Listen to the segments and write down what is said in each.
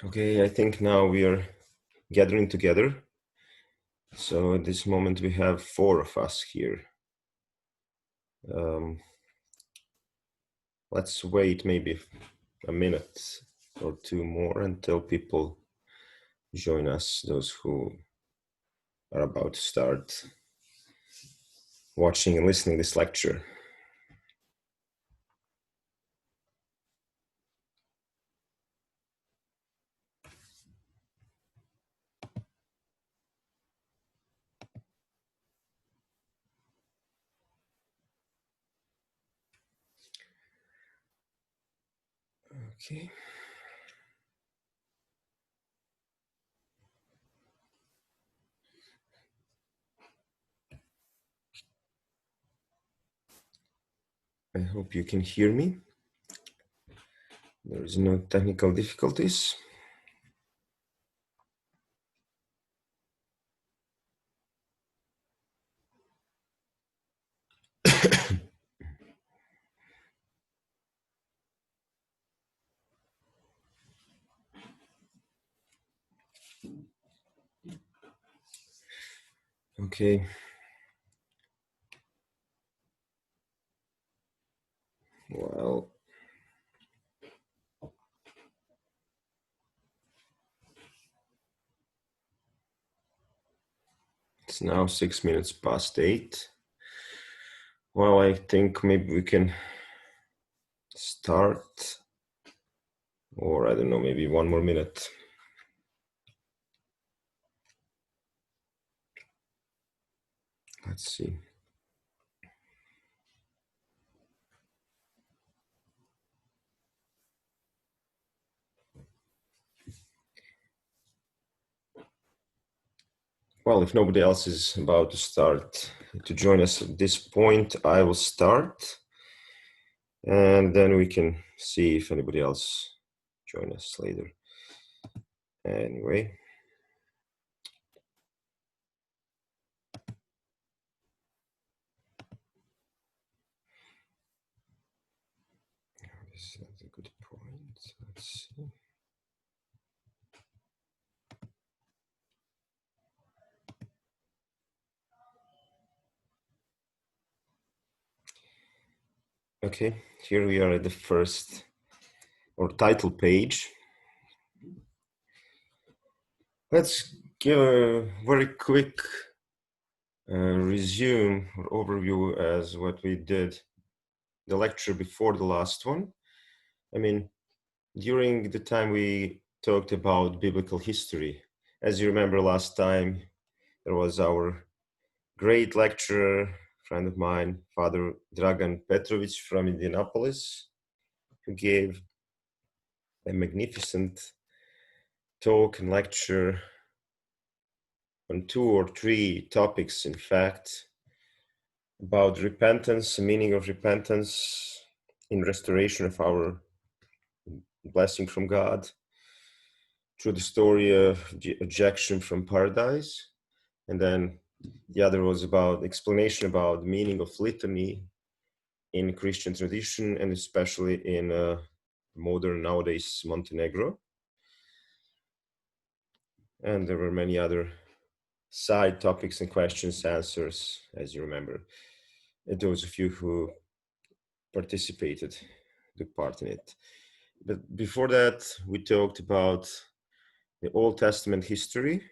Okay, I think now we are gathering together. So at this moment we have 4 of us here. Let's wait maybe a minute or 2 more until people join us, those who are about to start watching and listening this lecture. Okay. I hope you can hear me. There is no technical difficulties. Okay. Well, it's now 6 minutes past 8. Well, I think maybe we can start, or I don't know, maybe 1 more minute. Let's see. Well, if nobody else is about to join us at this point, I will start. And then we can see if anybody else join us later. Anyway. This is a good point. Let's see. Okay, here we are at the first or title page. Let's give a very quick resume or overview as what we did the lecture before the last one. I mean, during the time we talked about biblical history, as you remember last time, there was our great lecturer, friend of mine, Father Dragan Petrovic from Indianapolis, who gave a magnificent talk and lecture on 2 or 3 topics, in fact, about repentance, the meaning of repentance in restoration of our blessing from God, through the story of ejection from paradise. And then the other was about explanation about the meaning of litany in Christian tradition, and especially in modern nowadays Montenegro. And there were many other side topics and questions, answers, as you remember. And those of you who participated took part in it. But before that, we talked about the Old Testament history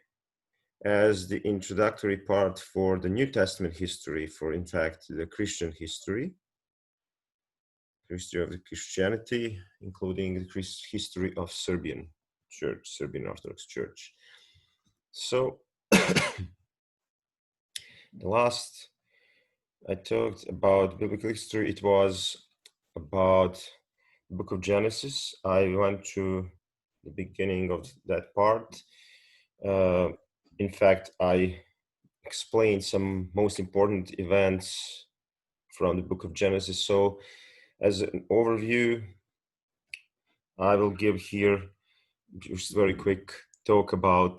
as the introductory part for the New Testament history, for in fact the Christian history of the Christianity, including the history of Serbian Church, Serbian Orthodox Church. So the last I talked about biblical history, it was about the book of Genesis. I went to the beginning of that part. In fact, I explained some most important events from the book of Genesis. So as an overview, I will give here just a very quick talk about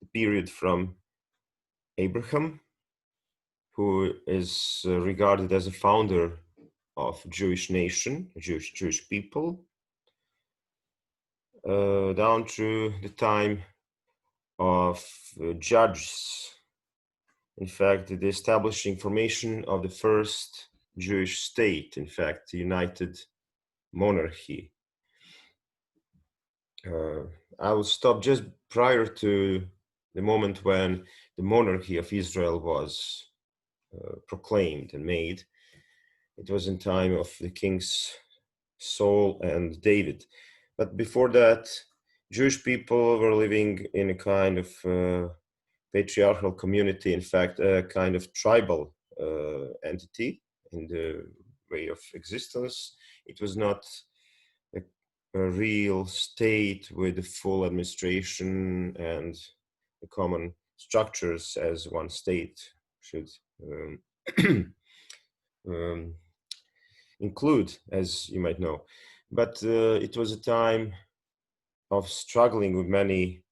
the period from Abraham, who is regarded as a founder of Jewish nation, Jewish people, down through the time of judges. In fact, the establishing formation of the first Jewish state, in fact, the United Monarchy. I will stop just prior to the moment when the monarchy of Israel was proclaimed and made. It was in time of the kings Saul and David. But before that, Jewish people were living in a kind of patriarchal community, in fact, a kind of tribal entity in the way of existence. It was not a real state with the full administration and the common structures as one state should um, include, as you might know. But it was a time of struggling with many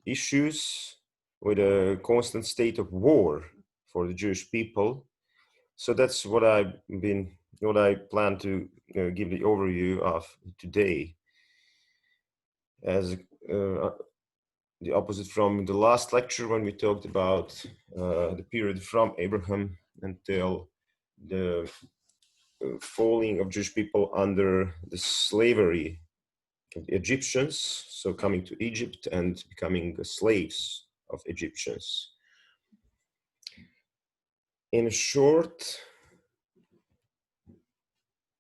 issues, with a constant state of war for the Jewish people. So that's what I plan to give the overview of today, as the opposite from the last lecture when we talked about the period from Abraham until the falling of Jewish people under the slavery of the Egyptians, so coming to Egypt and becoming slaves of Egyptians. In short,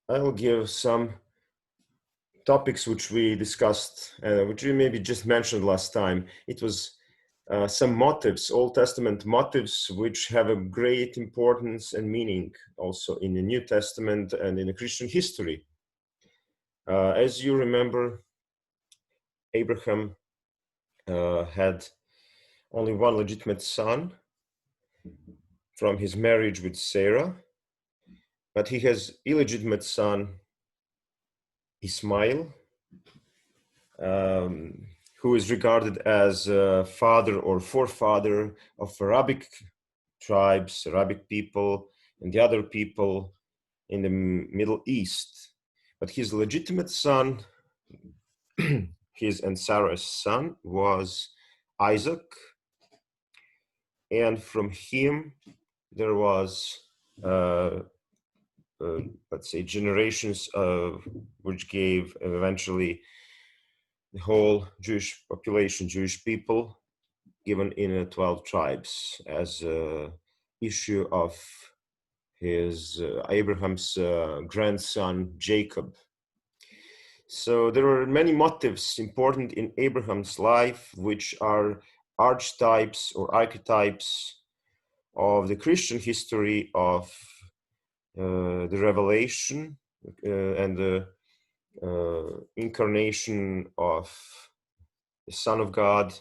I will give some topics which we discussed, which we maybe just mentioned last time. It was some motives, Old Testament motives, which have a great importance and meaning also in the New Testament and in the Christian history. As you remember, Abraham had only one legitimate son from his marriage with Sarah, but he has illegitimate son Ismail, who is regarded as a father or forefather of Arabic tribes, Arabic people, and the other people in the Middle East. But his legitimate son, his and Sarah's son, was Isaac, and from him there was let's say generations which gave eventually the whole Jewish population, Jewish people, given in 12 tribes as a issue of his Abraham's grandson Jacob. So there are many motives important in Abraham's life, which are archetypes or archetypes of the Christian history of the revelation and the incarnation of the Son of God,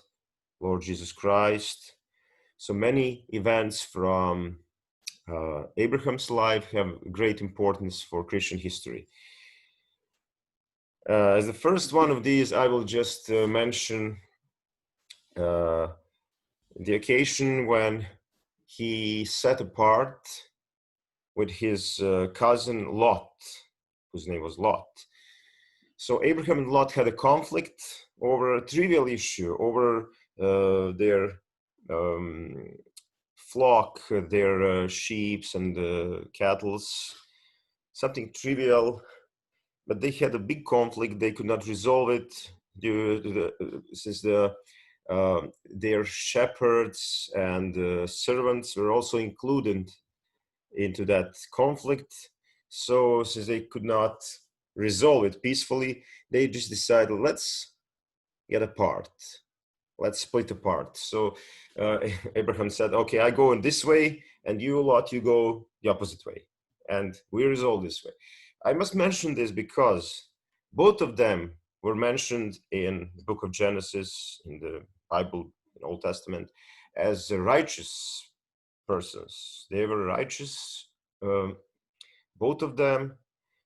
Lord Jesus Christ. So many events from Abraham's life have great importance for Christian history. As the first one of these, I will just mention the occasion when he set apart with his cousin Lot, whose name was Lot. So Abraham and Lot had a conflict over a trivial issue, over their flock, their sheep and cattle, something trivial, but they had a big conflict. They could not resolve it due to since their shepherds and servants were also included into that conflict. So since they could not resolve it peacefully, they just decided, let's get apart. Let's split apart. So Abraham said, okay, I go in this way, and you, Lot, you go the opposite way. And we resolve this way. I must mention this because both of them were mentioned in the book of Genesis, in the Bible, in Old Testament, as righteous persons. They were righteous, both of them.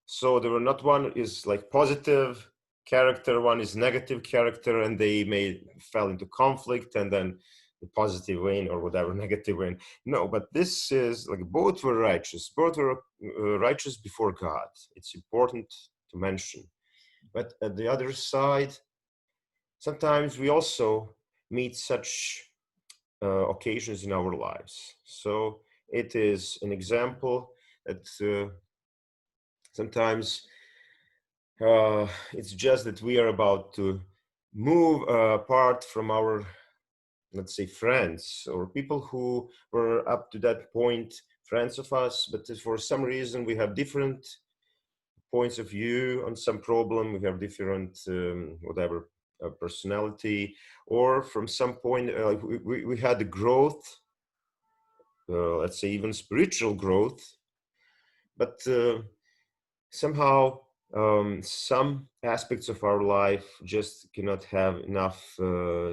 So there were not one is like positive character, one is negative character, and they fell into conflict, and then the positive win or whatever, negative win. No, but this is like both were righteous before God. It's important to mention. But at the other side, sometimes we also meet such occasions in our lives. So it is an example that sometimes it's just that we are about to move apart from our, let's say, friends or people who were up to that point friends of us, but for some reason we have different points of view on some problem. We have different whatever personality, or from some point we had the growth, let's say even spiritual growth, but somehow some aspects of our life just cannot have enough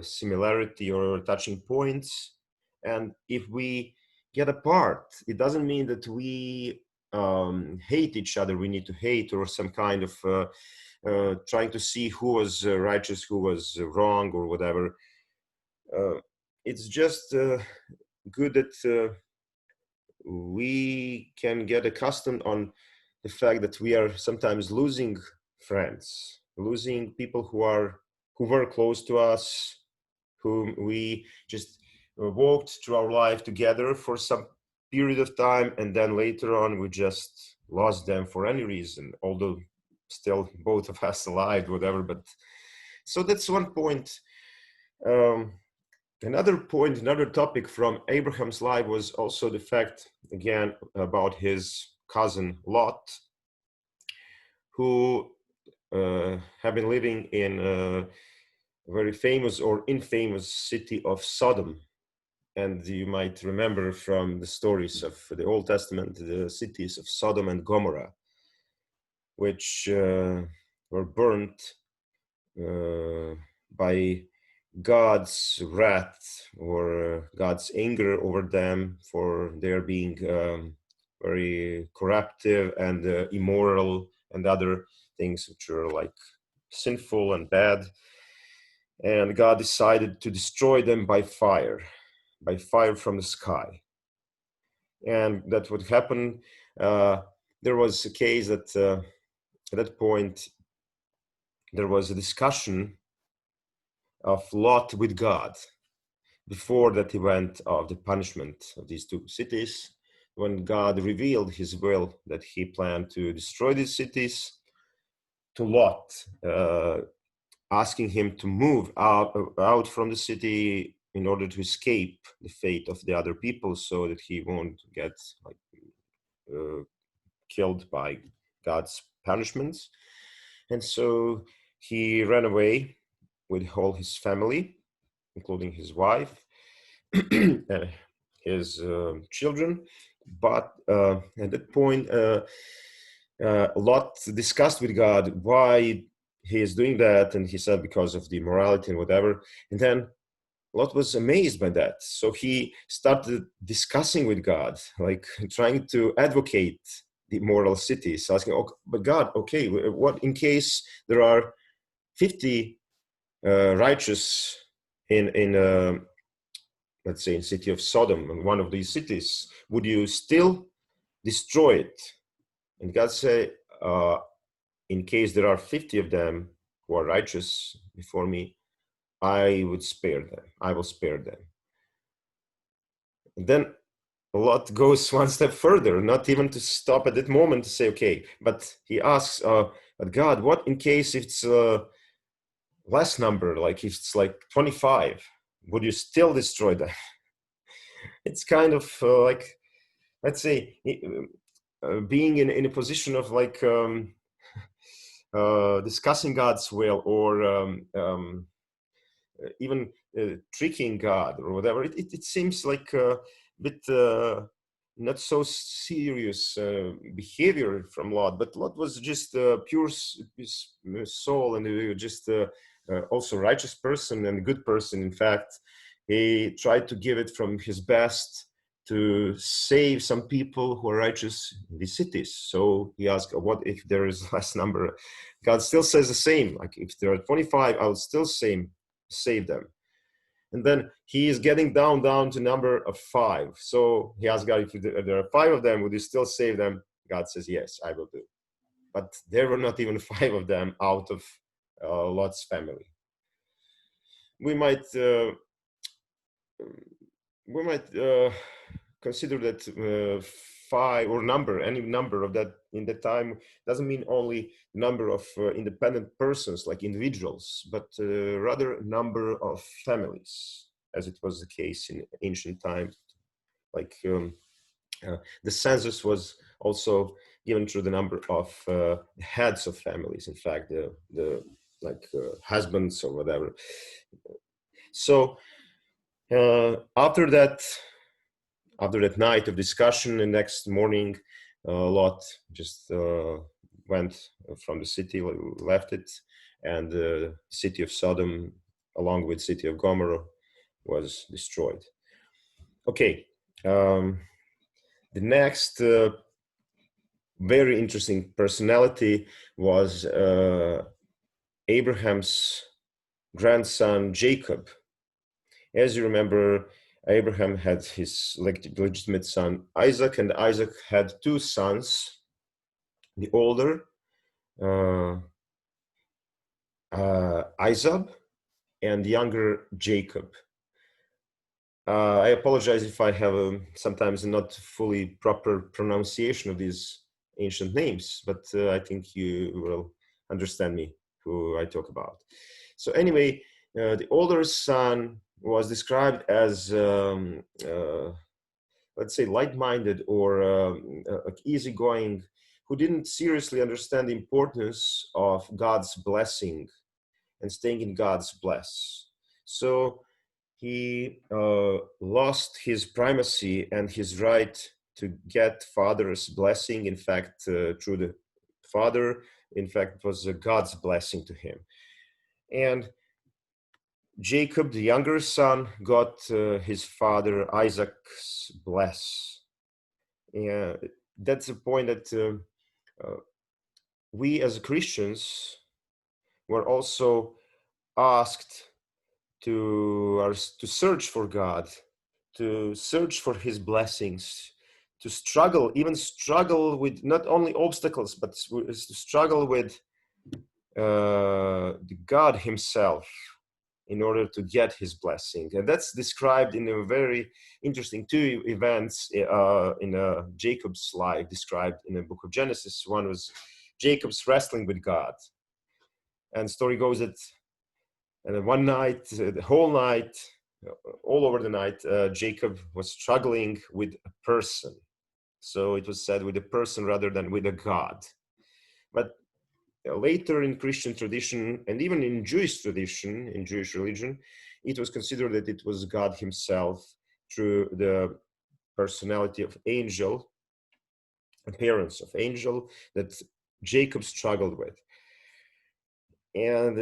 similarity or touching points. And if we get apart, it doesn't mean that we hate each other. We need to hate, or some kind of trying to see who was righteous, who was wrong, or whatever. It's just good that we can get accustomed on the fact that we are sometimes losing friends, losing people who were close to us, whom we just walked through our life together for some period of time, and then later on we just lost them for any reason, although still both of us alive, whatever. But so that's one point. Another point, another topic from Abraham's life was also the fact, again, about his cousin Lot, who have been living in a very famous or infamous city of Sodom. And you might remember from the stories of the Old Testament, the cities of Sodom and Gomorrah, which were burnt by God's wrath or God's anger over them for their being very corruptive and immoral and other things which are like sinful and bad. And God decided to destroy them by fire from the sky. And that would happen. There was a case that at that point there was a discussion of Lot with God before that event of the punishment of these two cities, when God revealed his will that he planned to destroy these cities, to Lot, asking him to move out from the city in order to escape the fate of the other people, so that he won't get like killed by God's punishments. And so he ran away with all his family, including his wife, his children. But at that point, Lot discussed with God why he is doing that, and he said because of the morality and whatever. And then Lot was amazed by that, so he started discussing with God, like trying to advocate the moral cities, asking, "Oh, but God, okay, what in case there are 50 righteous in let's say in city of Sodom, in one of these cities, would you still destroy it?" And God said, in case there are 50 of them who are righteous before me, I would spare them. I will spare them. And then Lot goes one step further, not even to stop at that moment to say, okay, but he asks, but God, what in case it's less number, like if it's like 25, would you still destroy them? It's kind of like, let's say, being in a position of like discussing God's will, or even tricking God or whatever. It seems like a bit not so serious behavior from Lot, but Lot was just a pure soul, and just also righteous person and good person. In fact, he tried to give it from his best to save some people who are righteous in these cities. So he asked, what if there is less number? God still says the same, like if there are 25, I will still save them. And then he is getting down to number of 5. So he asked God, if there are 5 of them, would you still save them? God says, yes, I will do. but there were not even 5 of them out of Lot's family. We might consider that 5 or any number of that in the time doesn't mean only number of independent persons like individuals, but rather number of families, as it was the case in ancient times. Like the census was also given through the number of heads of families. In fact, the husbands or whatever. So after that night of discussion, the next morning, Lot just went from the city, left it, and the city of Sodom, along with city of Gomorrah, was destroyed. Okay, the next very interesting personality was Abraham's grandson Jacob. As you remember, Abraham had his legitimate son Isaac, and Isaac had 2 sons. The older, Isaac, and the younger, Jacob. I apologize if I have sometimes not fully proper pronunciation of these ancient names, but I think you will understand me who I talk about. So anyway, the older son was described as, let's say, light-minded or easygoing, who didn't seriously understand the importance of God's blessing and staying in God's bless. So he lost his primacy and his right to get father's blessing. In fact, through the father, in fact, it was God's blessing to him. And Jacob, the younger son, got his father Isaac's bless. And that's the point that we as Christians were also asked to search for God, to search for his blessings, to struggle with not only obstacles, but to struggle with the God himself in order to get his blessing. And that's described in a very interesting 2 events in Jacob's life, described in the book of Genesis. One was Jacob's wrestling with God. And the story goes that one night, the whole night, all over the night, Jacob was struggling with a person. So it was said with a person rather than with a God. But later in Christian tradition, and even in Jewish tradition, in Jewish religion, it was considered that it was God himself through the personality of angel, appearance of angel, that Jacob struggled with. And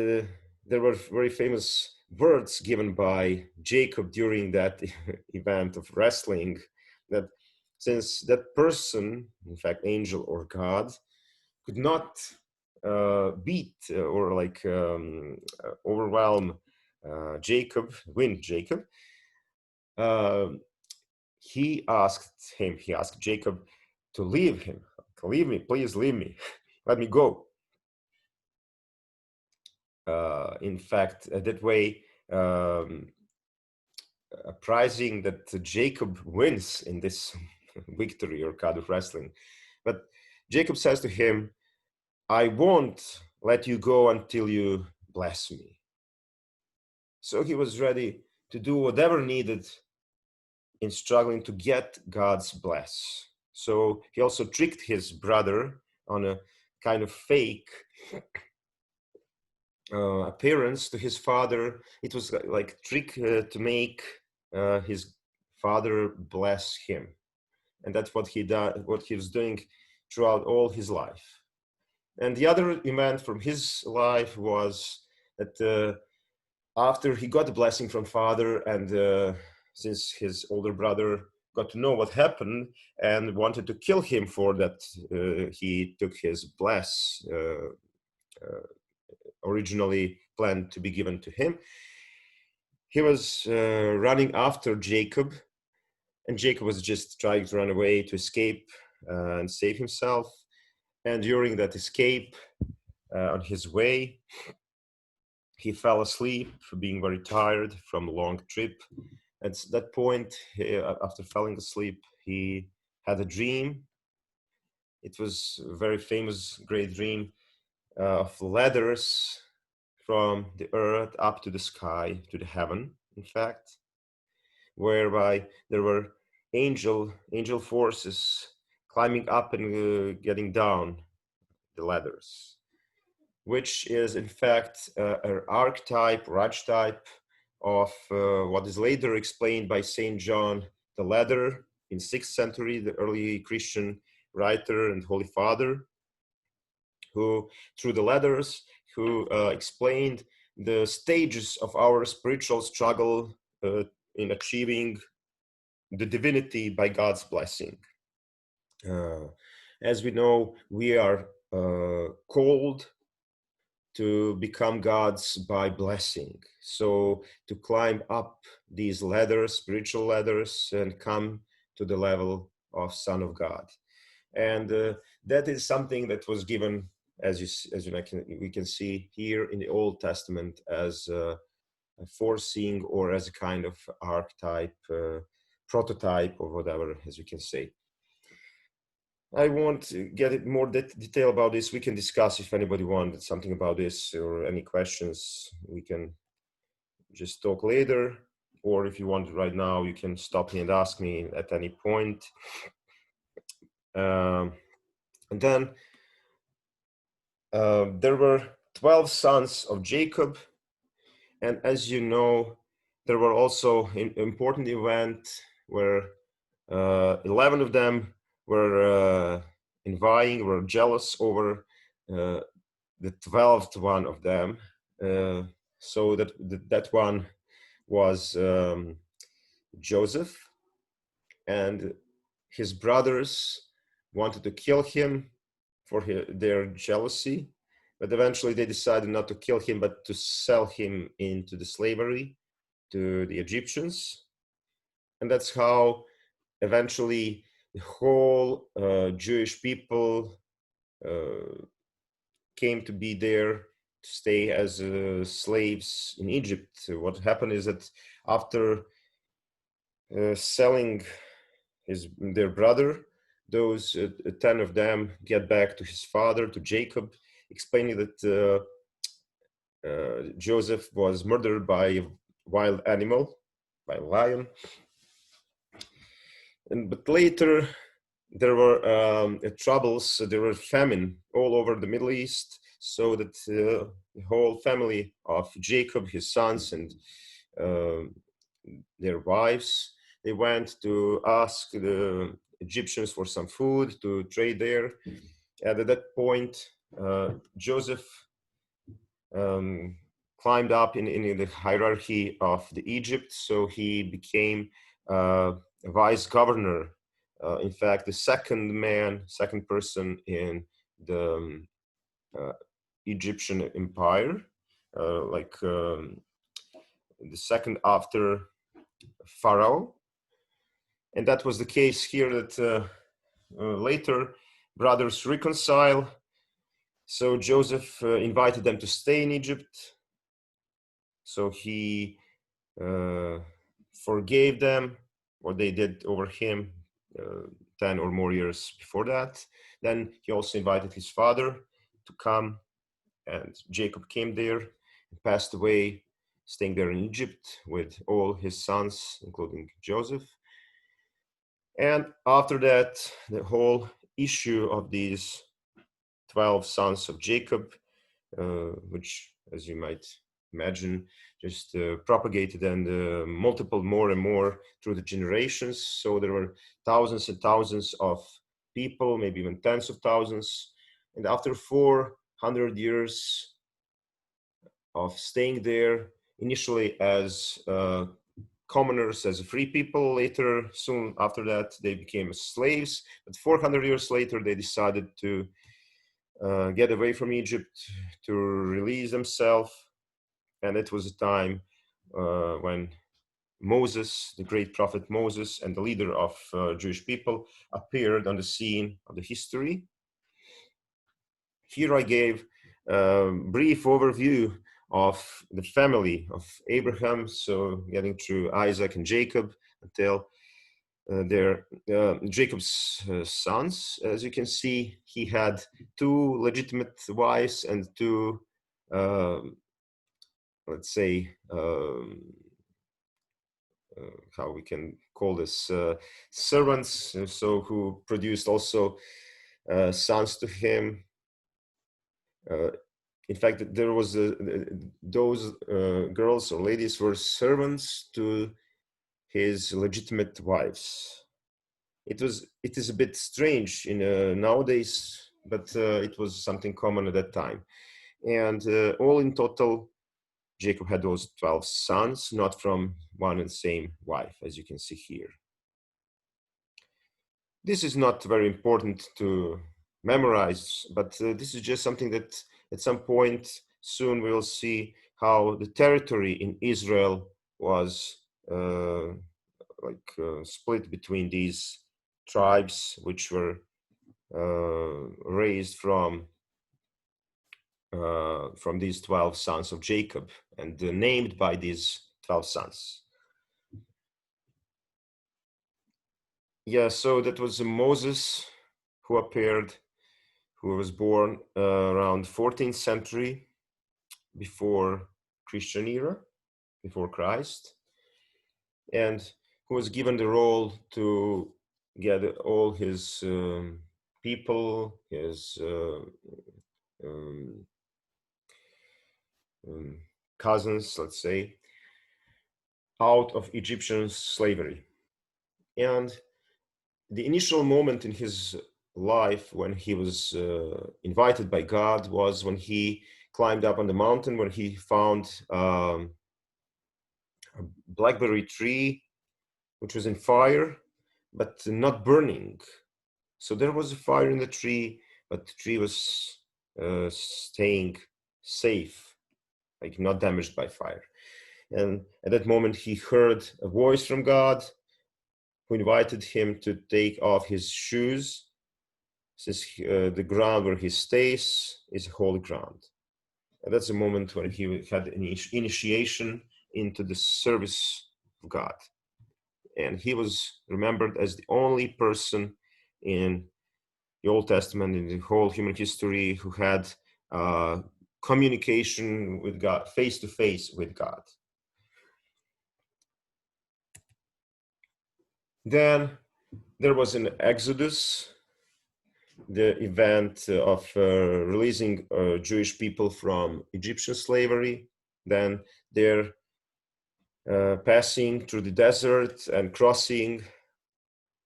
there were very famous words given by Jacob during that event of wrestling, that since that person, in fact, angel or God, could not beat or overwhelm Jacob, win Jacob, he asked Jacob to leave him. Leave me, please leave me. Let me go. In fact, that way, apprising that Jacob wins in this victory or kind of wrestling. But Jacob says to him, I won't let you go until you bless me. So he was ready to do whatever needed in struggling to get God's bless. So he also tricked his brother on a kind of fake appearance to his father. It was like trick to make his father bless him, and that's what he was doing throughout all his life. And the other event from his life was that after he got the blessing from father, and since his older brother got to know what happened and wanted to kill him for that, he took his bless originally planned to be given to him. He was running after Jacob, and Jacob was just trying to run away to escape and save himself. And during that escape, on his way, he fell asleep, being very tired from a long trip. At that point, after falling asleep, he had a dream. It was a very famous, great dream of ladders from the earth up to the sky, to the heaven, in fact, whereby there were angel forces climbing up and getting down the ladders, which is in fact an archetype of what is later explained by Saint John the Ladder in 6th century, the early Christian writer and Holy Father, who through the ladders, who explained the stages of our spiritual struggle in achieving the divinity by God's blessing. As we know, we are called to become gods by blessing. So to climb up these ladders, spiritual ladders, and come to the level of Son of God. And that is something that was given, we can see here in the Old Testament, as a foreseeing or as a kind of archetype, prototype, or whatever, as you can say. I won't get it more detail about this. We can discuss if anybody wanted something about this or any questions. We can just talk later, or if you want right now, you can stop me and ask me at any point. And then there were 12 sons of Jacob, and as you know, there were also an important event where 11 of them were were jealous over the 12th one of them. So that one was Joseph, and his brothers wanted to kill him for their jealousy, but eventually they decided not to kill him, but to sell him into the slavery to the Egyptians. And that's how eventually the whole Jewish people came to be there to stay as slaves in Egypt. So what happened is that after selling their brother, those 10 of them get back to his father, to Jacob, explaining that Joseph was murdered by a wild animal, by a lion. But later there were troubles, there were famine all over the Middle East, so that the whole family of Jacob, his sons, and their wives, they went to ask the Egyptians for some food to trade there. And at that point, Joseph climbed up in the hierarchy of the Egypt, so he became a vice governor. In fact, the second person in the Egyptian empire, the second after Pharaoh. And that was the case here, that later brothers reconcile. So Joseph invited them to stay in Egypt. So he forgave them what they did over him 10 or more years before that. Then he also invited his father to come, and Jacob came there and passed away, staying there in Egypt with all his sons, including Joseph. And after that, the whole issue of these 12 sons of Jacob, which, as you might imagine, just propagated and multiplied more and more through the generations. So there were thousands and thousands of people, maybe even tens of thousands. And after 400 years of staying there, initially as commoners, as free people, later, soon after that, they became slaves. But 400 years later, they decided to get away from Egypt, to release themselves. And it was a time when Moses, the great prophet Moses, and the leader of Jewish people appeared on the scene of the history. here I gave a brief overview of the family of Abraham, so getting through Isaac and Jacob until they're Jacob's sons. As you can see, he had two legitimate wives and two, let's say, how we can call this, servants, so who produced also sons to him. In fact, there was those girls or ladies were servants to his legitimate wives. It is a bit strange in nowadays, but it was something common at that time. And all in total, Jacob had those 12 sons, not from one and same wife, as you can see here. This is not very important to memorize, but this is just something that at some point soon we'll see how the territory in Israel was split between these tribes, which were raised from these 12 sons of Jacob and named by these 12 sons. Yeah, so that was Moses who appeared, who was born around 14th century before Christian era, before Christ, and who was given the role to gather all his people, his cousins, let's say, out of Egyptian slavery. And the initial moment in his life when he was invited by God was when he climbed up on the mountain, when he found a blackberry tree which was in fire but not burning. So there was a fire in the tree, but the tree was staying safe, like not damaged by fire. And at that moment he heard a voice from God who invited him to take off his shoes, since the ground where he stays is holy ground. And that's the moment when he had an initiation into the service of God. And he was remembered as the only person in the Old Testament, in the whole human history, who had communication with God, face to face with God. Then there was an Exodus, the event of releasing Jewish people from Egyptian slavery. Then they're passing through the desert and crossing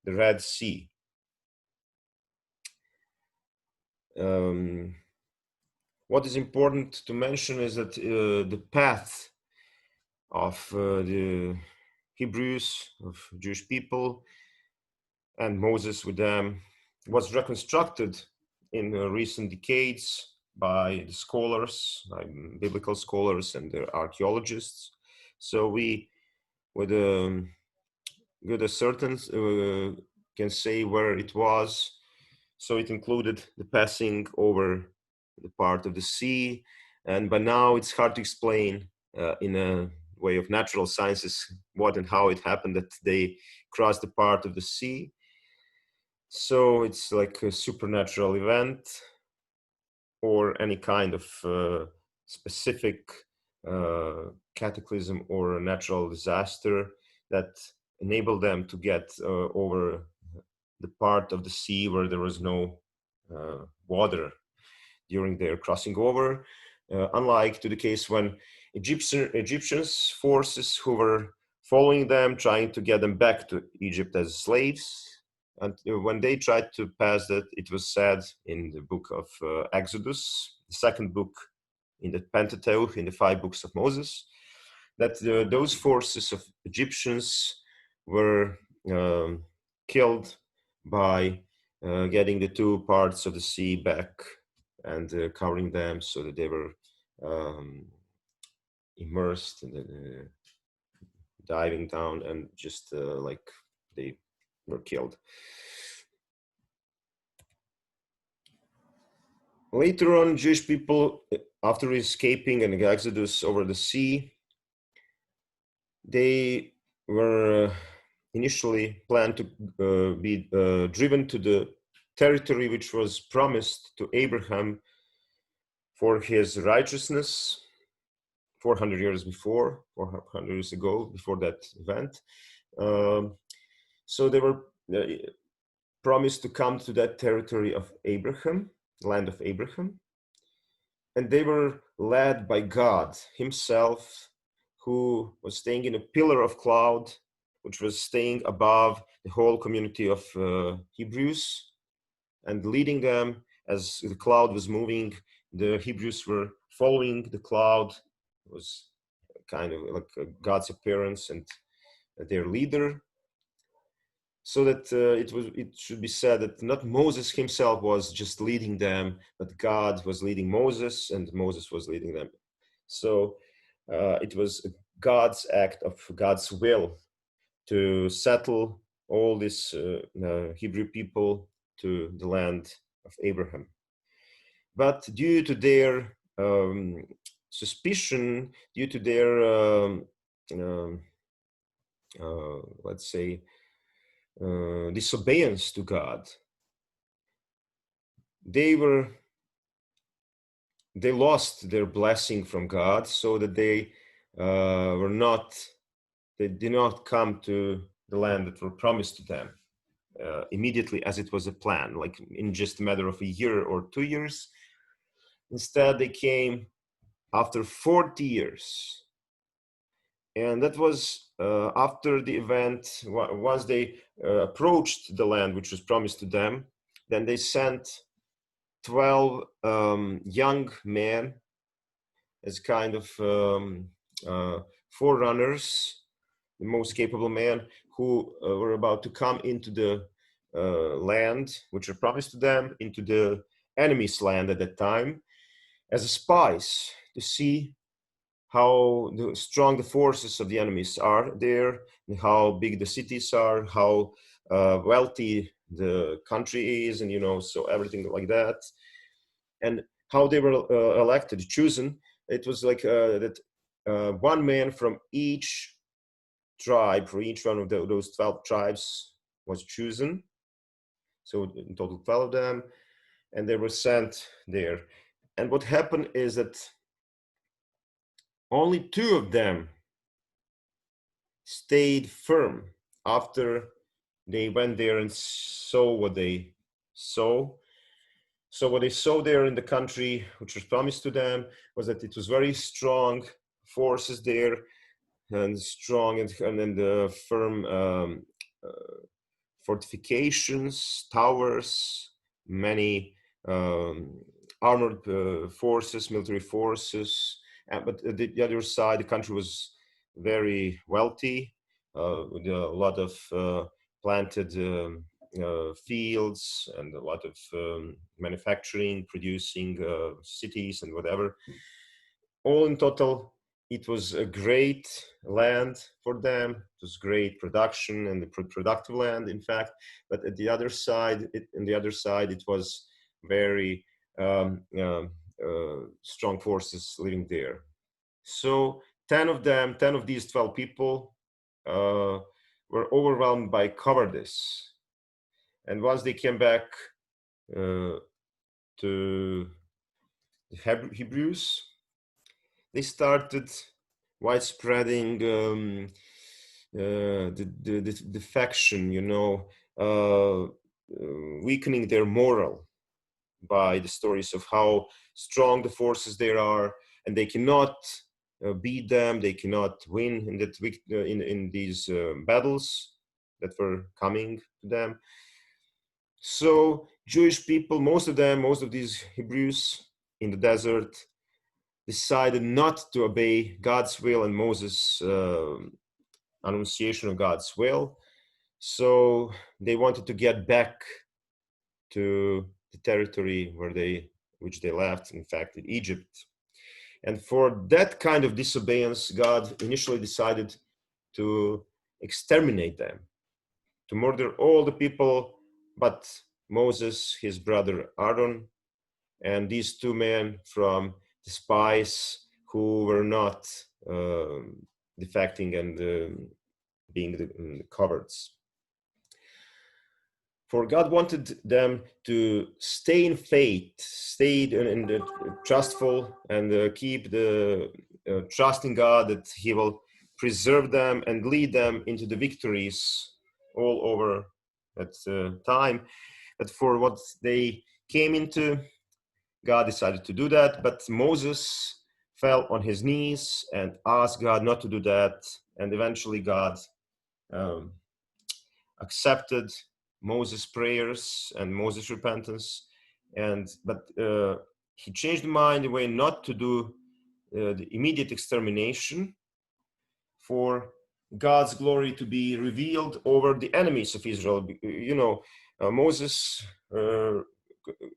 the Red Sea. What is important to mention is that the path of the Hebrews, of Jewish people, and Moses with them was reconstructed in recent decades by the scholars, by biblical scholars and the archaeologists. So we, with good ascertainty, can say where it was. So it included the passing over the part of the sea, and by now it's hard to explain in a way of natural sciences what and how it happened that they crossed the part of the sea. So it's like a supernatural event or any kind of specific cataclysm or a natural disaster that enabled them to get over the part of the sea where there was no water during their crossing over, unlike to the case when Egyptians forces who were following them, trying to get them back to Egypt as slaves. And when they tried to pass that, it was said in the book of Exodus, the second book in the Pentateuch, in the 5 books of Moses, that those forces of Egyptians were killed by getting the 2 parts of the sea back and covering them so that they were immersed and diving down and just like they were killed. Later on, Jewish people, after escaping an exodus over the sea, they were initially planned to be driven to the territory which was promised to Abraham for his righteousness 400 years before, 400 years ago, before that event. So they were promised to come to that territory of Abraham, land of Abraham. And they were led by God himself, who was staying in a pillar of cloud, which was staying above the whole community of Hebrews and leading them as the cloud was moving. The Hebrews were following the cloud. It was kind of like God's appearance and their leader. So that it should be said that not Moses himself was just leading them, but God was leading Moses, and Moses was leading them. So it was God's act of God's will to settle all these Hebrew people to the land of Abraham. But due to their suspicion, due to their let's say disobedience to God, they lost their blessing from God, so that they did not come to the land that were promised to them immediately, as it was a plan, like in just a matter of a year or 2 years. Instead, they came after 40 years. And that was after the event. Once they approached the land which was promised to them, then they sent 12 young men as kind of forerunners, the most capable men who were about to come into the land which were promised to them, into the enemy's land at that time, as spies to see how strong the forces of the enemies are there, and how big the cities are, how wealthy the country is, and so everything like that, and how they were elected, chosen. It was like that one man from each tribe, for each one of those 12 tribes, was chosen. So in total 12 of them, and they were sent there. And what happened is that only 2 of them stayed firm after they went there and saw what they saw. So what they saw there in the country, which was promised to them, was that it was very strong forces there, and strong and firm fortifications, towers, many armored forces, military forces. But the other side, the country was very wealthy, with a lot of planted fields and a lot of manufacturing, producing cities and whatever. All in total, it was a great land for them. It was great production and the productive land, in fact. But at the other side, it was very strong forces living there. So 10 of these 12 people were overwhelmed by cowardice. And once they came back to the Hebrews, they started widespreading the faction, weakening their moral by the stories of how strong the forces there are, and they cannot beat them, they cannot win in these battles that were coming to them. So Jewish people, most of these Hebrews in the desert, decided not to obey God's will and Moses' annunciation of God's will. So they wanted to get back to the territory which they left, in fact, in Egypt. And for that kind of disobedience, God initially decided to exterminate them, to murder all the people but Moses, his brother Aaron, and these two men from the spies who were not defecting and being the cowards. For God wanted them to stay in faith, stay in the trustful, and keep the trust in God that He will preserve them and lead them into the victories all over that time. But for what they came into, God decided to do that. But Moses fell on his knees and asked God not to do that. And eventually God um, accepted Moses' prayers and Moses' repentance, but he changed his mind in a way not to do the immediate extermination, for God's glory to be revealed over the enemies of Israel. You know, Moses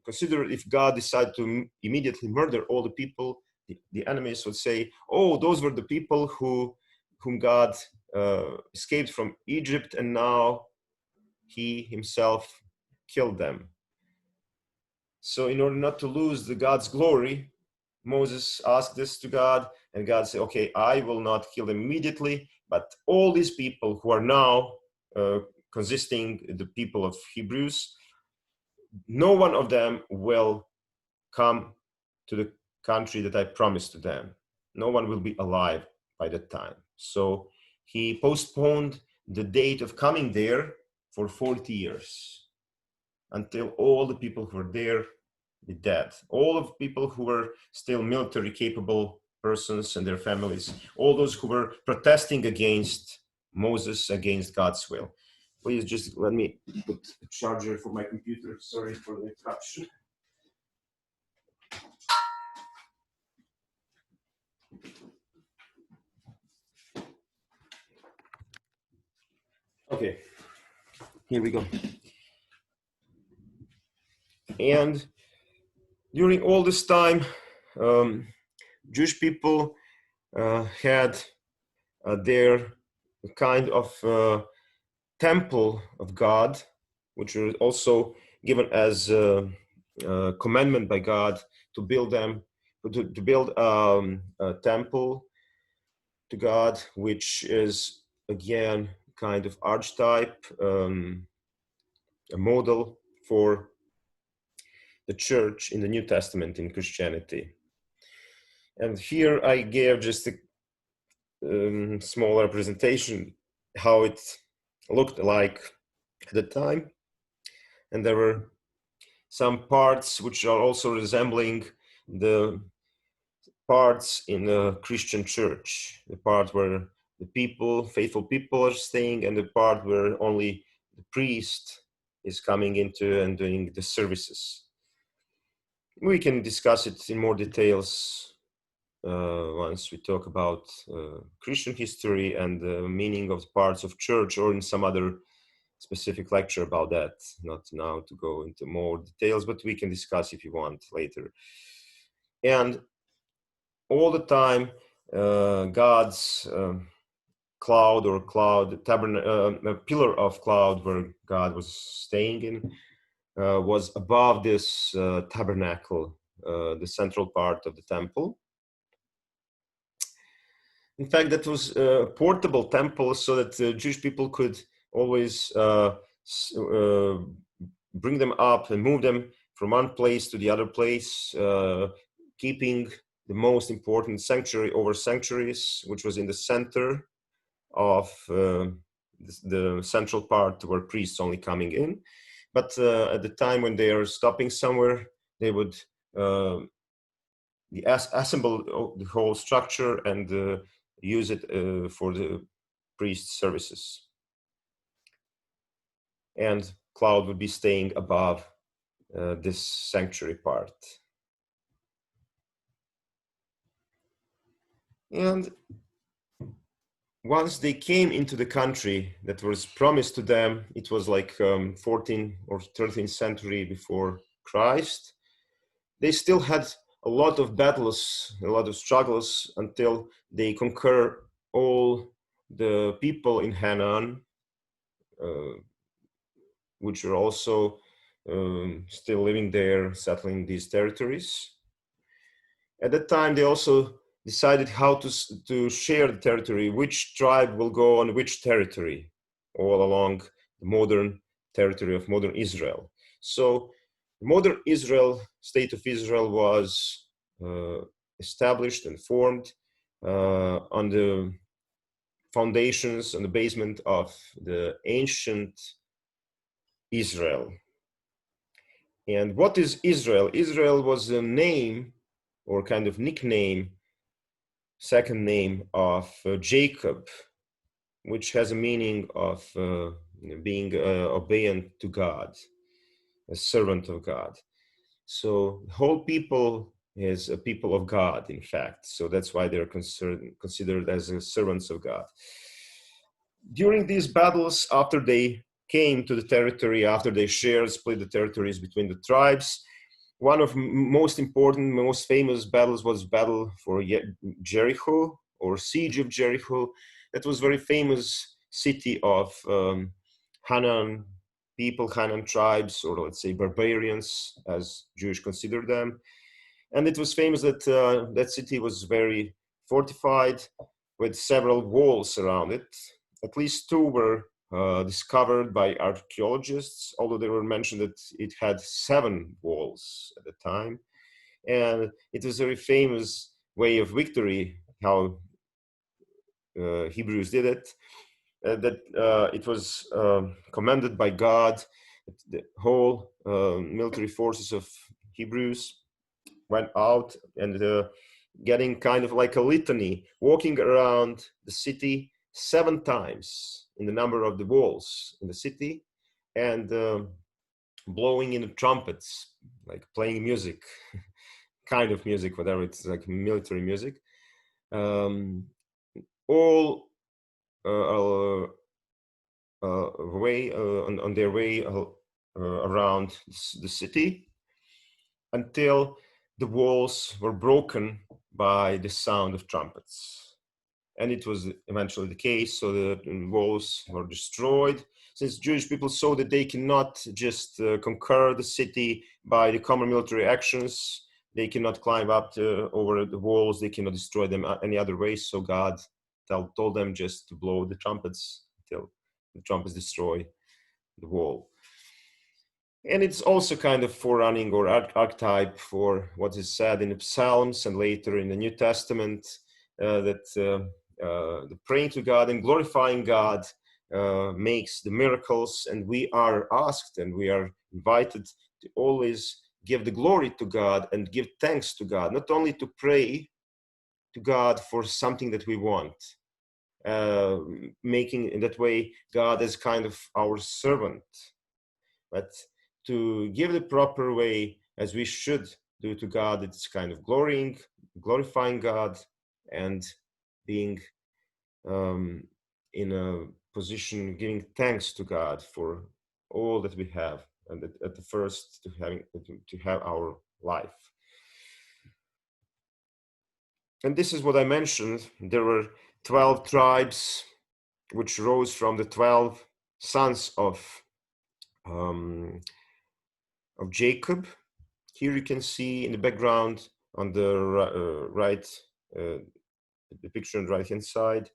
considered if God decided to immediately murder all the people, the enemies would say, "Oh, those were the people whom God escaped from Egypt, and now He Himself killed them." So, in order not to lose the God's glory, Moses asked this to God, and God said, "Okay, I will not kill them immediately, but all these people who are now consisting the people of Hebrews, no one of them will come to the country that I promised to them. No one will be alive by that time." So he postponed the date of coming there for 40 years until all the people who were there be dead. All of the people who were still military capable persons and their families, all those who were protesting against Moses, against God's will. Please just let me put a charger for my computer. Sorry for the interruption. Okay, here we go. And during all this time, Jewish people had their kind of temple of God, which was also given as a commandment by God to build them, to build a temple to God, which is again kind of archetype, a model for the church in the New Testament in Christianity. And here I gave just a small representation how it looked like at the time. And there were some parts which are also resembling the parts in the Christian church, the part where the people, faithful people are staying, and the part where only the priest is coming into and doing the services. We can discuss it in more details once we talk about Christian history and the meaning of parts of church, or in some other specific lecture about that. Not now to go into more details, but we can discuss if you want later. And all the time, God's cloud or cloud, pillar of cloud where God was staying in, was above this tabernacle, the central part of the temple. In fact, that was a portable temple so that Jewish people could always bring them up and move them from one place to the other place, keeping the most important sanctuary over sanctuaries, which was in the center of the central part where priests only coming in. But at the time when they are stopping somewhere, they would assemble the whole structure and use it for the priest services. And cloud would be staying above this sanctuary part. And once they came into the country that was promised to them, it was like 14th or 13th century before Christ, they still had a lot of battles, a lot of struggles until they conquer all the people in Hanan, which are also still living there, settling these territories. At that time, they also decided how to share the territory, which tribe will go on which territory all along the modern territory of modern Israel. So modern Israel, state of Israel, was established and formed on the foundations, on the basement of the ancient Israel. And what is Israel? Israel was a name or kind of nickname, second name of Jacob, which has a meaning of being obedient to God, a servant of God. So the whole people is a people of God, in fact. So that's why they're considered as servants of God. During these battles, after they came to the territory, after they split the territories between the tribes, one of most important, most famous battles was battle for Jericho, or siege of Jericho. That was very famous city of Hanan people, Hanan tribes, or let's say barbarians, as Jews consider them. And it was famous that that city was very fortified with several walls around it. At least two were discovered by archaeologists, although they were mentioned that it had 7 walls at the time. And it was a very famous way of victory, how Hebrews did it, that it was commanded by God. The whole military forces of Hebrews went out and getting kind of like a litany, walking around the city 7 times in the number of the walls in the city, and blowing in the trumpets, like playing music, kind of music, whatever, it's like military music. All way on their way around the city, until the walls were broken by the sound of trumpets. And it was eventually the case, so the walls were destroyed. Since Jewish people saw that they cannot just conquer the city by the common military actions, they cannot climb up over the walls, they cannot destroy them any other way, so God told them just to blow the trumpets until the trumpets destroy the wall. And it's also kind of forerunning or archetype for what is said in the Psalms and later in the New Testament, that the praying to God and glorifying God makes the miracles, and we are asked and we are invited to always give the glory to God and give thanks to God, not only to pray to God for something that we want, making in that way God as kind of our servant, but to give the proper way as we should do to God. It's kind of glorifying God, and being in a position giving thanks to God for all that we have, and at the first to have our life. And this is what I mentioned. There were 12 tribes which rose from the 12 sons of Jacob. Here you can see in the background on the right, the picture on the right-hand side,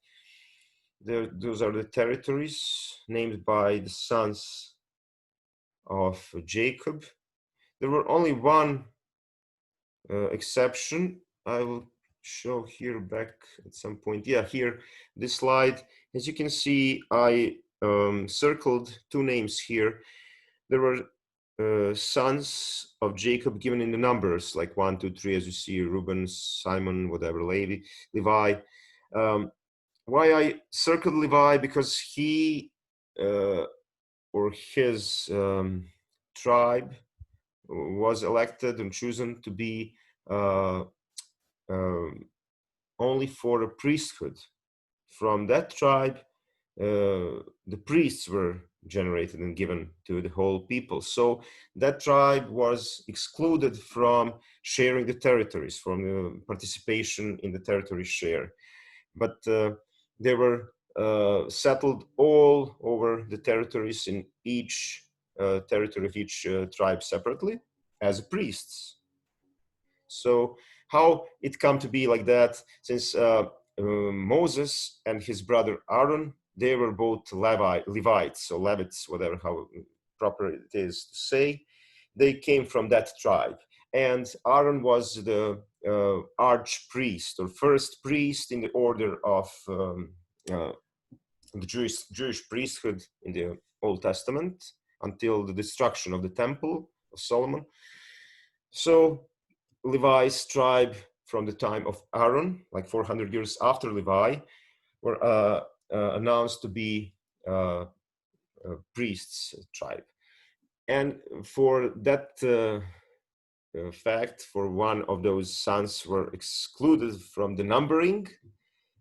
those are the territories named by the sons of Jacob. There were only one exception. I will show here back at some point. Yeah, here, this slide. As you can see, I circled 2 names here. There were sons of Jacob given in the numbers, like 1, 2, 3, as you see, Reuben, Simon, whatever, Levi. Why I circled Levi? Because he or his tribe was elected and chosen to be only for a priesthood. From that tribe, the priests were generated and given to the whole people. So that tribe was excluded from sharing the territories, from the participation in the territory share. But they were settled all over the territories in each territory of each tribe separately as priests. So how it come to be like that, since Moses and his brother Aaron, they were both Levites, or Levites, whatever, how proper it is to say. They came from that tribe. And Aaron was the archpriest, or first priest in the order of the Jewish priesthood in the Old Testament until the destruction of the Temple of Solomon. So Levi's tribe from the time of Aaron, like 400 years after Levi, were announced to be priests tribe. And for that fact, for one of those sons were excluded from the numbering,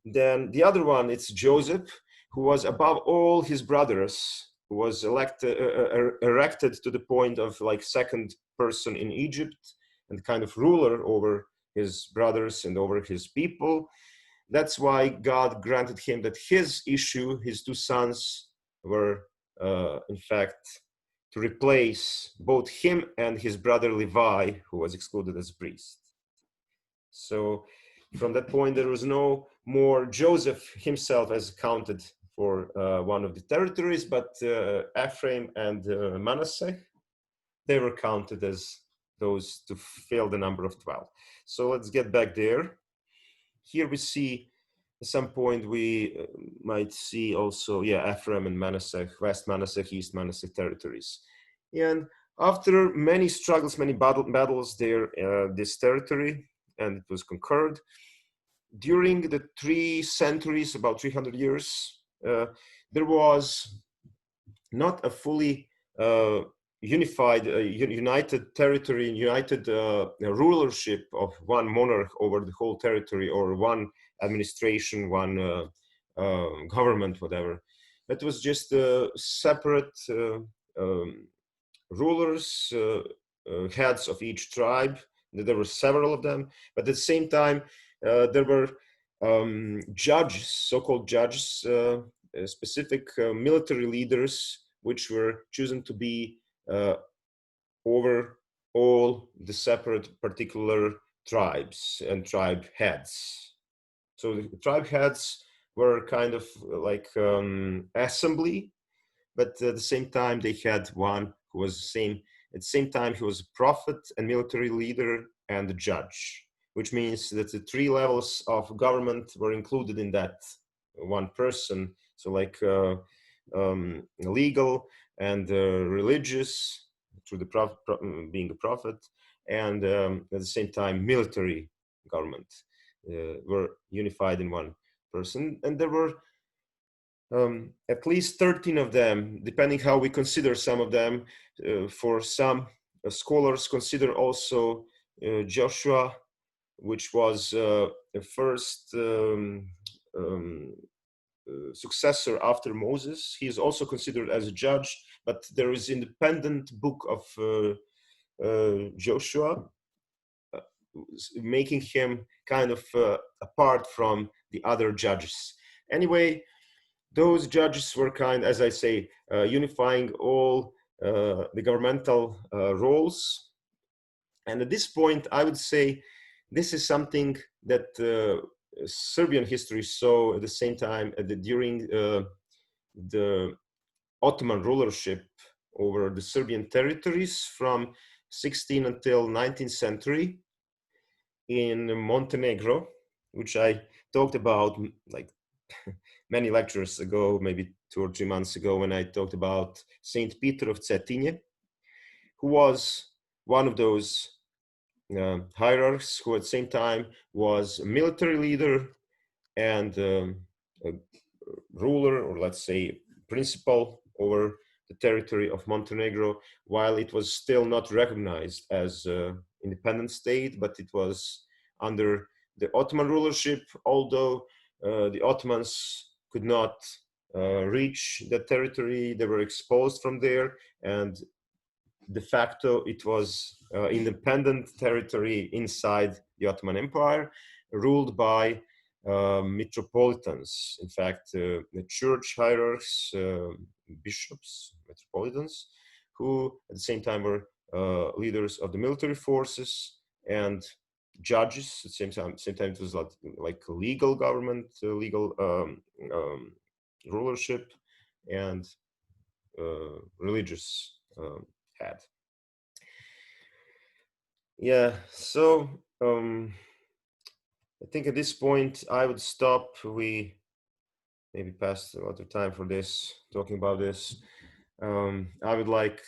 then the other one, it's Joseph, who was above all his brothers, who was erected to the point of like second person in Egypt and kind of ruler over his brothers and over his people. That's why God granted him that his issue, his two sons, were in fact to replace both him and his brother Levi, who was excluded as priest. So from that point, there was no more Joseph himself as counted for one of the territories, but Ephraim and Manasseh, they were counted as those to fill the number of 12. So let's get back there. Here we see at some point we might see also, Ephraim and Manasseh, West Manasseh, East Manasseh territories. And after many struggles, many battles there, this territory, and it was conquered. During the 3 centuries, about 300 years, there was not a fully unified, united territory, united rulership of one monarch over the whole territory, or one administration, one government, whatever. It was just separate rulers, heads of each tribe. There were several of them, but at the same time, there were judges, so-called judges, specific military leaders, which were chosen to be over all the separate particular tribes and tribe heads. So the tribe heads were kind of like assembly, but at the same time they had one who was at the same time he was a prophet and military leader and a judge, which means that the 3 levels of government were included in that one person. So like legal and religious through the prophet, being a prophet, and at the same time military government were unified in one person. And there were at least 13 of them, depending how we consider some of them. For some scholars consider also Joshua, which was the first successor after Moses. He is also considered as a judge, but there is independent book of Joshua, making him kind of apart from the other judges. Anyway, those judges were as I say, unifying all the governmental roles. And at this point, I would say this is something that Serbian history saw at the same time during the Ottoman rulership over the Serbian territories from 16th until 19th century in Montenegro, which I talked about like many lectures ago, maybe 2 or 3 months ago, when I talked about Saint Peter of Cetinje, who was one of those hierarchs who at the same time was a military leader and a ruler, or let's say principal, over the territory of Montenegro, while it was still not recognized as an independent state, but it was under the Ottoman rulership, although the Ottomans could not reach that territory. They were expulsed from there, and de facto it was independent territory inside the Ottoman Empire, ruled by metropolitans. In fact, the church hierarchs, bishops, metropolitans, who at the same time were leaders of the military forces and judges. At the same time it was like legal government, legal rulership, and religious head. Yeah, so I think at this point I would stop. We maybe passed a lot of time for this, talking about this. I would like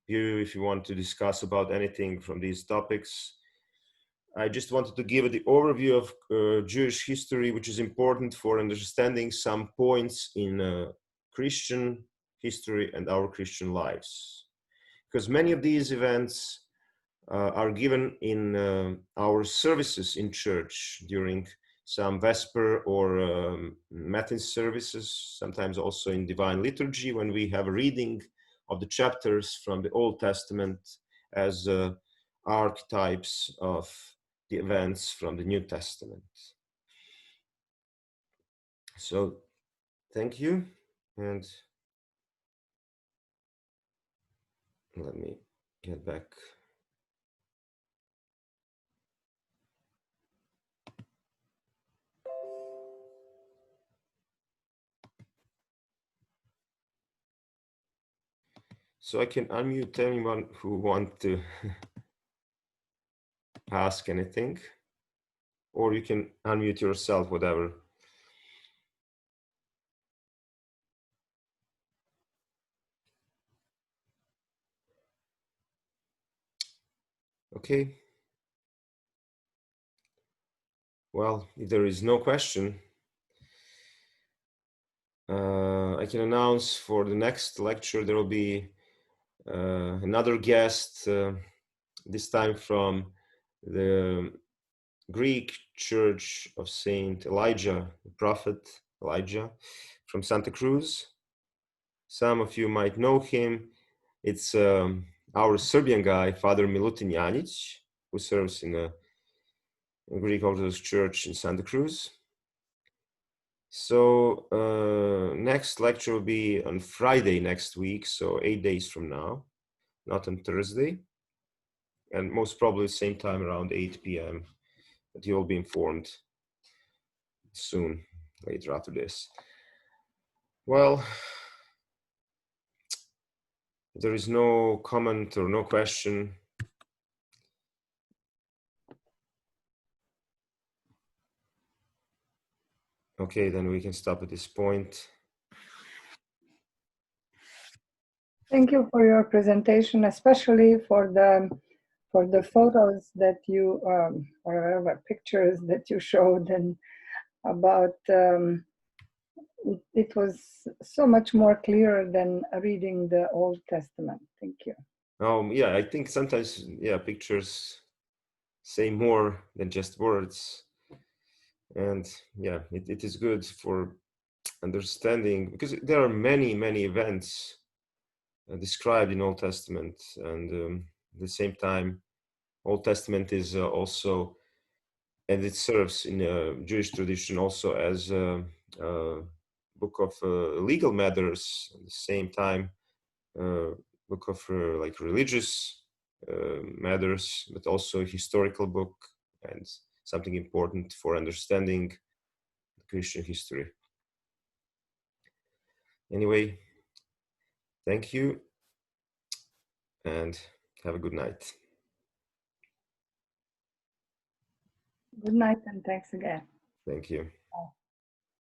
you, if you want to discuss about anything from these topics. I just wanted to give the overview of Jewish history, which is important for understanding some points in Christian history and our Christian lives. Because many of these events are given in our services in church during some Vesper or Matin services, sometimes also in Divine Liturgy when we have a reading of the chapters from the Old Testament as archetypes of the events from the New Testament. So, thank you, and let me get back. So I can unmute anyone who wants to ask anything, or you can unmute yourself, whatever. Okay. Well, if there is no question, I can announce for the next lecture there will be another guest, this time from the Greek Church of Saint Elijah, the prophet Elijah from Santa Cruz. Some of you might know him. It's our Serbian guy, Father Milutin Janic, who serves in a Greek Orthodox Church in Santa Cruz. So next lecture will be on Friday next week, so 8 days from now, not on Thursday, and most probably same time around 8 p.m. But you'll be informed soon, later after this. Well, if there is no comment or no question, okay, then we can stop at this point. Thank you for your presentation, especially for the photos that you or whatever pictures that you showed, and about it was so much more clear than reading the Old Testament. Thank you. Yeah, I think sometimes, yeah, pictures say more than just words. And yeah, it is good for understanding, because there are many events described in Old Testament, and at the same time Old Testament is also, and it serves in Jewish tradition also as a book of legal matters, at the same time book of like religious matters, but also a historical book and something important for understanding Christian history. Anyway, thank you and have a good night. Good night and thanks again. Thank you.